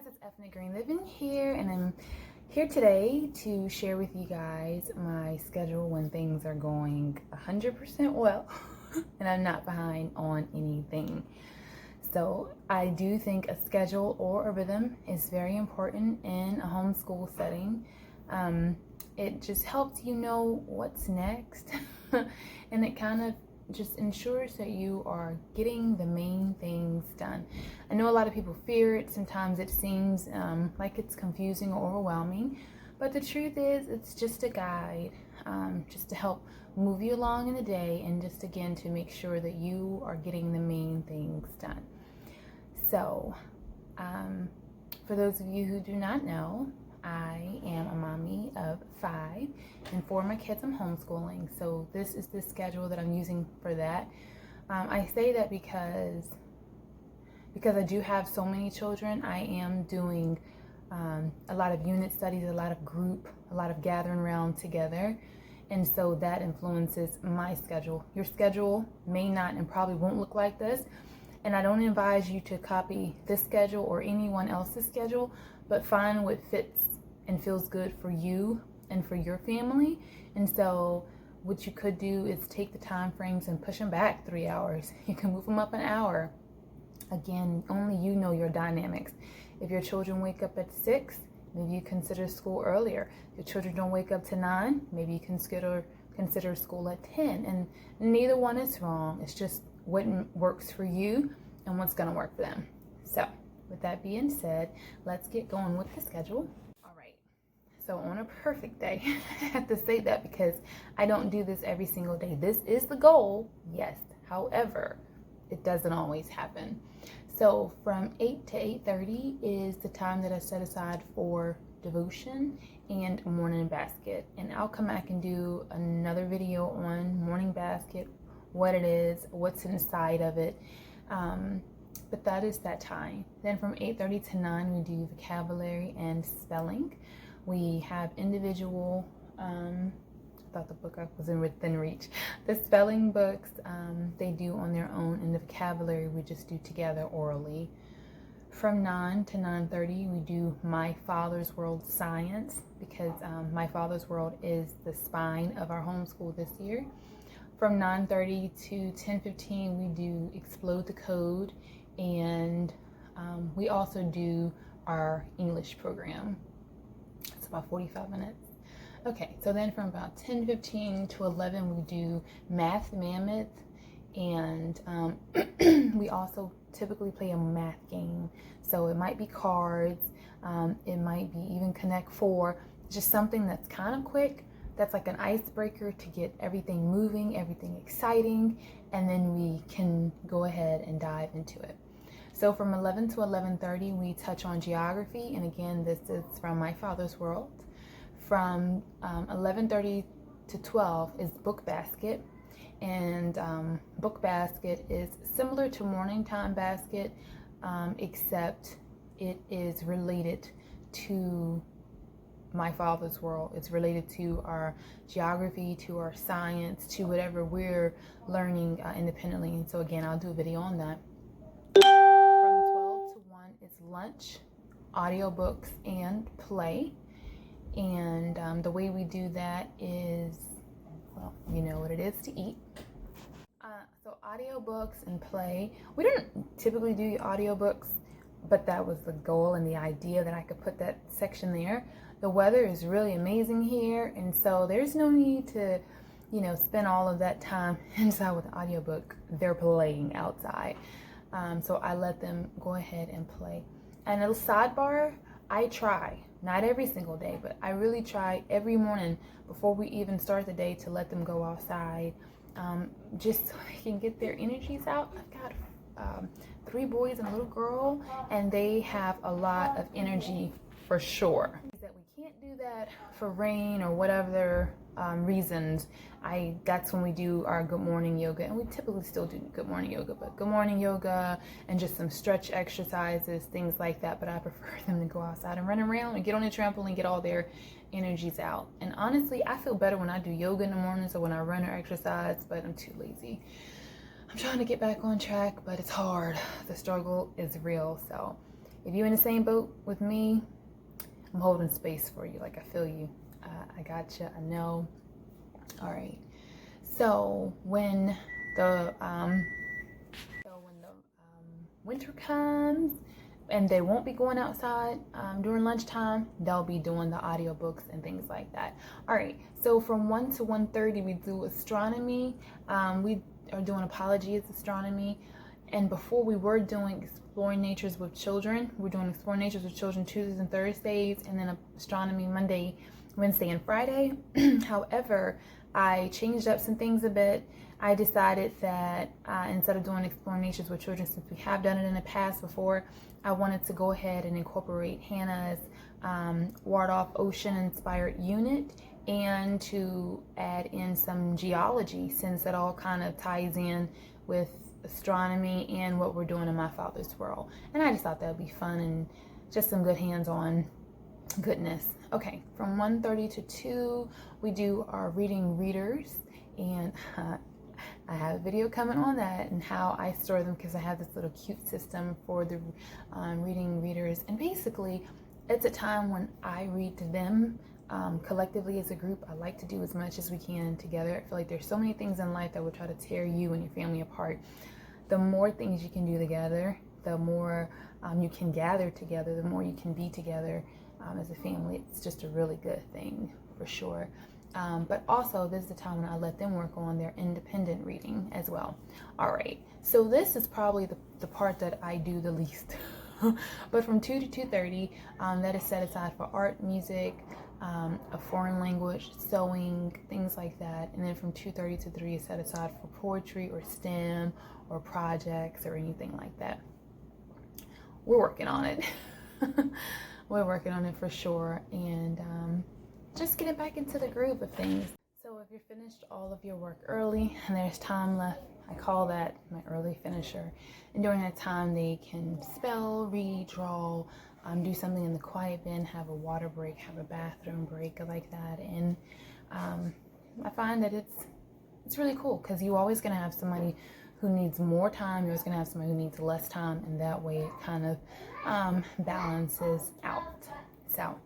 it's Ethnic Green Living here, and I'm here today to share with you guys my schedule when things are going 100% well and I'm not behind on anything. So I do think a schedule or a rhythm is very important in a homeschool setting. It just helps you know what's next and it kind of just ensures that you are getting the main things done. I know a lot of people fear it. Sometimes it seems like it's confusing or overwhelming, but the truth is it's just a guide, just to help move you along in the day and just again to make sure that you are getting the main things done. So for those of you who do not know, I am a mommy of 5, and 4 of my kids I'm homeschooling. So this is the schedule that I'm using for that. I say that because I do have so many children. I am doing a lot of unit studies, a lot of group, a lot of gathering around together. And so that influences my schedule. Your schedule may not and probably won't look like this. And I don't advise you to copy this schedule or anyone else's schedule, but find what fits and feels good for you and for your family. And so what you could do is take the time frames and push them back 3 hours. You can move them up an hour. Again, only you know your dynamics. If your children wake up at 6, maybe you consider school earlier. If your children don't wake up to 9, maybe you consider school at 10. And neither one is wrong. It's just what works for you and what's going to work for them. So with that being said, let's get going with the schedule. All right. So on a perfect day, I have to say that because I don't do this every single day. This is the goal, yes. However, it doesn't always happen. So from 8 to 8:30 is the time that I set aside for devotion and morning basket. And I'll come back and do another video on morning basket, what it is, what's inside of it. But that is that time. Then from 8:30 to 9, we do vocabulary and spelling. We have individual, I thought the book was within reach. The spelling books, they do on their own, and the vocabulary we just do together orally. From 9 to 9:30, we do My Father's World Science, because My Father's World is the spine of our homeschool this year. From 9:30 to 10:15, we do Explode the Code, and we also do our English program. It's about 45 minutes. Okay, so then from about 10:15 to 11, we do Math Mammoth, and we also typically play a math game. So it might be cards, it might be even Connect 4, just something that's kind of quick. That's like an icebreaker to get everything moving, everything exciting, and then we can go ahead and dive into it. So from 11 to 11:30, we touch on geography, and again, this is from My Father's World. From 11:30 to 12 is Book Basket, and Book Basket is similar to Morning Time Basket, except it is related to My Father's World. It's related to our geography, to our science, to whatever we're learning independently. And so again, I'll do a video on that. From 12 to 1 is lunch, audiobooks, and play. And the way we do that is, well, you know what it is to eat. So audiobooks and play. We don't typically do audiobooks, but that was the goal and the idea that I could put that section there. The weather is really amazing here, and so there's no need to, spend all of that time inside with the audiobook. They're playing outside. So I let them go ahead and play. And a little sidebar, I try, not every single day, but I really try every morning before we even start the day to let them go outside, just so they can get their energies out. I've got 3 boys and a little girl, and they have a lot of energy for sure. That we can't do that for rain or whatever reasons. That's when we do our good morning yoga, and we typically still do good morning yoga, but good morning yoga and just some stretch exercises, things like that. But I prefer them to go outside and run around and get on the trampoline, get all their energies out. And honestly, I feel better when I do yoga in the mornings or when I run or exercise, but I'm too lazy. I'm trying to get back on track, but it's hard. The struggle is real. So if you're in the same boat with me, I'm holding space for you. Like, I feel you. I got you. I know. All right. So when the winter comes and they won't be going outside during lunchtime, they'll be doing the audiobooks and things like that. All right. So from 1 to 1:30, we do astronomy. We are doing apologies astronomy. And before we were doing exploring natures with children. We're doing exploring natures with children Tuesdays and Thursdays, and then astronomy Monday, Wednesday, and Friday. However, I changed up some things a bit. I decided that instead of doing exploring natures with children, since we have done it in the past before, I wanted to go ahead and incorporate Hannah's Ward-Off Ocean-inspired unit, and to add in some geology, since it all kind of ties in with astronomy and what we're doing in my father's world. And I just thought that would be fun and just some good hands-on goodness. Okay, from 1:30 to 2, we do our reading readers, and I have a video coming on that and how I store them, because I have this little cute system for the reading readers. And basically, it's a time when I read to them collectively as a group. I like to do as much as we can together. I feel like there's so many things in life that will try to tear you and your family apart. The more things you can do together, the more you can gather together, the more you can be together as a family. It's just a really good thing for sure. But also, this is the time when I let them work on their independent reading as well. All right, so this is probably the part that I do the least. But from 2 to 2:30, that is set aside for art, music, a foreign language, sewing, things like that. And then from 2:30 to 3 is set aside for poetry or STEM or projects or anything like that. We're working on it. We're working on it for sure. And just getting back into the groove of things. So if you're finished all of your work early and there's time left, I call that my early finisher. And during that time, they can spell, read, draw, do something in the quiet bin, have a water break, have a bathroom break like that. And I find that it's really cool, because you're always going to have somebody who needs more time. You're always going to have somebody who needs less time, and that way it kind of balances out. So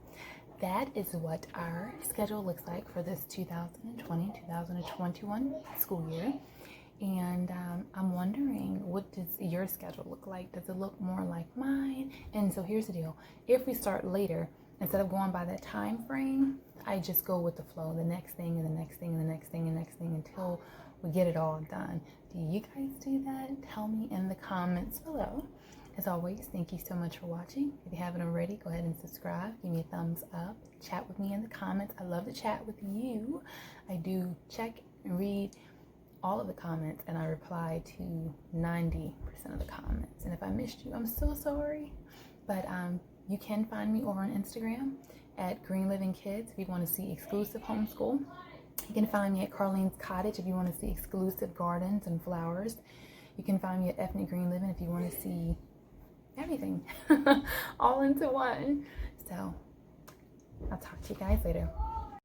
that is what our schedule looks like for this 2020-2021 school year. And I'm wondering, what does your schedule look like? Does it look more like mine? And so here's the deal. If we start later, instead of going by that time frame, I just go with the flow, the next thing and the next thing and the next thing and the next thing, until we get it all done. Do you guys do that? Tell me in the comments below. As always, thank you so much for watching. If you haven't already, go ahead and subscribe. Give me a thumbs up. Chat with me in the comments. I love to chat with you. I do check and read all of the comments, and I reply to 90% of the comments. And if I missed you, I'm so sorry. But you can find me over on Instagram at Green Living Kids if you want to see exclusive homeschool. You can find me at Carlene's Cottage if you want to see exclusive gardens and flowers. You can find me at Ethnic Green Living if you want to see everything all into one. So I'll talk to you guys later.